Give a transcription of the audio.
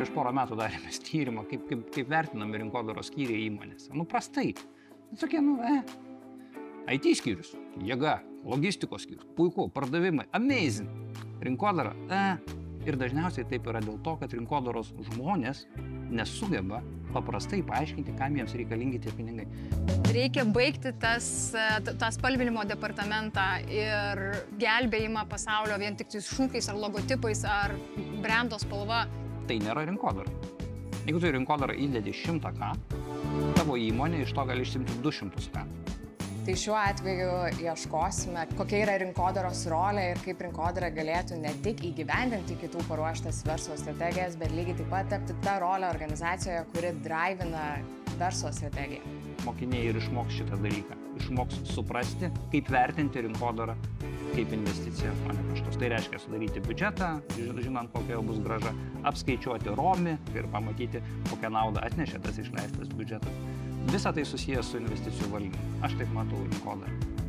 prieš porą metų darėme tyrimą, kaip vertinami rinkodaros skyriai įmonėse. Nu, prastai. Tokie, IT skyrius, jėga, logistikos skyrius, puiku, pardavimai, amazing. Rinkodara, Ir dažniausiai taip yra dėl to, kad rinkodaros žmonės nesugeba paprastai paaiškinti, kam jiems reikalingi tie pinigai. Reikia baigti tą spalvinimo departamentą ir gelbėjimą pasaulio vien tik šūkiais ar logotipais ar brando spalva. Tai nėra rinkodara. Jeigu tu į rinkodarą įdedi 100K, tavo įmonė iš to gali išsimti 200K. Tai šiuo atveju ieškosime, kokia yra rinkodaros rolė ir kaip rinkodara galėtų ne tik įgyvendinti kitų paruoštas verslo strategijas, bet lygiai taip pat tapti tą rolę organizacijoje, kuri drivina verslo strategiją. Mokiniai ir išmoks šitą dalyką. Išmoks suprasti, kaip vertinti rinkodarą kaip investiciją, o ne kaštus. Tai reiškia sudaryti biudžetą, žinant, kokia jau bus grąža, apskaičiuoti ROMI ir pamatyti, kokią naudą atnešė tas išleistas biudžetas. Visa tai susijęs su investicijų valdymu. Aš taip matau rinkodarą.